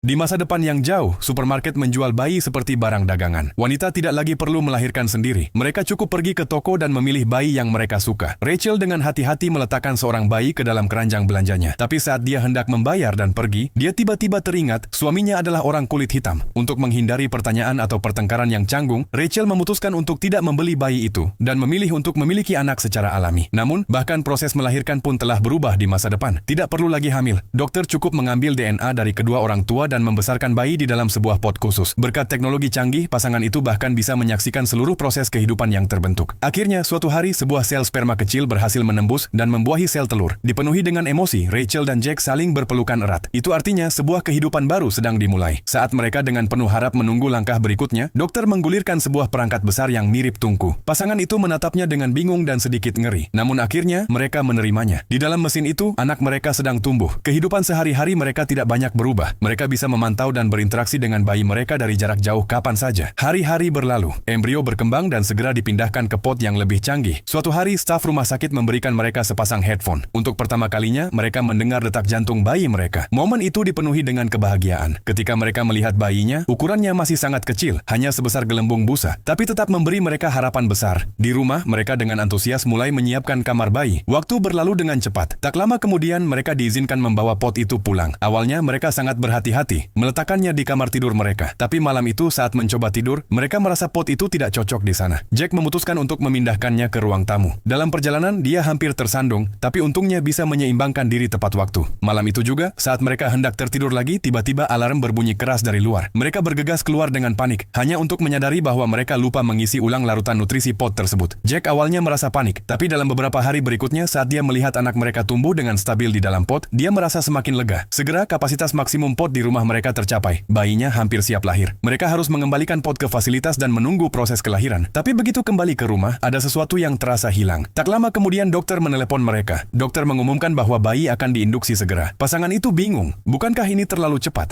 Di masa depan yang jauh, supermarket menjual bayi seperti barang dagangan. Wanita tidak lagi perlu melahirkan sendiri. Mereka cukup pergi ke toko dan memilih bayi yang mereka suka. Rachel dengan hati-hati meletakkan seorang bayi ke dalam keranjang belanjanya. Tapi saat dia hendak membayar dan pergi, dia tiba-tiba teringat suaminya adalah orang kulit hitam. Untuk menghindari pertanyaan atau pertengkaran yang canggung, Rachel memutuskan untuk tidak membeli bayi itu dan memilih untuk memiliki anak secara alami. Namun, bahkan proses melahirkan pun telah berubah di masa depan. Tidak perlu lagi hamil. Dokter cukup mengambil DNA dari kedua orang tua dan membesarkan bayi di dalam sebuah pot khusus. Berkat teknologi canggih, pasangan itu bahkan bisa menyaksikan seluruh proses kehidupan yang terbentuk. Akhirnya, suatu hari sebuah sel sperma kecil berhasil menembus dan membuahi sel telur. Dipenuhi dengan emosi, Rachel dan Jack saling berpelukan erat. Itu artinya sebuah kehidupan baru sedang dimulai. Saat mereka dengan penuh harap menunggu langkah berikutnya, dokter menggulirkan sebuah perangkat besar yang mirip tungku. Pasangan itu menatapnya dengan bingung dan sedikit ngeri. Namun akhirnya, mereka menerimanya. Di dalam mesin itu, anak mereka sedang tumbuh. Kehidupan sehari-hari mereka tidak banyak berubah. Mereka bisa memantau dan berinteraksi dengan bayi mereka dari jarak jauh kapan saja. Hari-hari berlalu, embrio berkembang dan segera dipindahkan ke pot yang lebih canggih. Suatu hari, staf rumah sakit memberikan mereka sepasang headphone. Untuk pertama kalinya, mereka mendengar detak jantung bayi mereka. Momen itu dipenuhi dengan kebahagiaan. Ketika mereka melihat bayinya, ukurannya masih sangat kecil, hanya sebesar gelembung busa, tapi tetap memberi mereka harapan besar. Di rumah, mereka dengan antusias mulai menyiapkan kamar bayi. Waktu berlalu dengan cepat. Tak lama kemudian, mereka diizinkan membawa pot itu pulang. Awalnya, mereka sangat berhati-hati, meletakkannya di kamar tidur mereka. Tapi malam itu saat mencoba tidur, mereka merasa pot itu tidak cocok di sana. Jack memutuskan untuk memindahkannya ke ruang tamu. Dalam perjalanan, dia hampir tersandung, tapi untungnya bisa menyeimbangkan diri tepat waktu. Malam itu juga, saat mereka hendak tertidur lagi, tiba-tiba alarm berbunyi keras dari luar. Mereka bergegas keluar dengan panik, hanya untuk menyadari bahwa mereka lupa mengisi ulang larutan nutrisi pot tersebut. Jack awalnya merasa panik, tapi dalam beberapa hari berikutnya saat dia melihat anak mereka tumbuh dengan stabil di dalam pot, dia merasa semakin lega. Segera kapasitas maksimum pot di rumah mereka tercapai. Bayinya hampir siap lahir. Mereka harus mengembalikan pot ke fasilitas dan menunggu proses kelahiran. Tapi begitu kembali ke rumah, ada sesuatu yang terasa hilang. Tak lama kemudian dokter menelepon mereka. Dokter mengumumkan bahwa bayi akan diinduksi segera. Pasangan itu bingung. Bukankah ini terlalu cepat?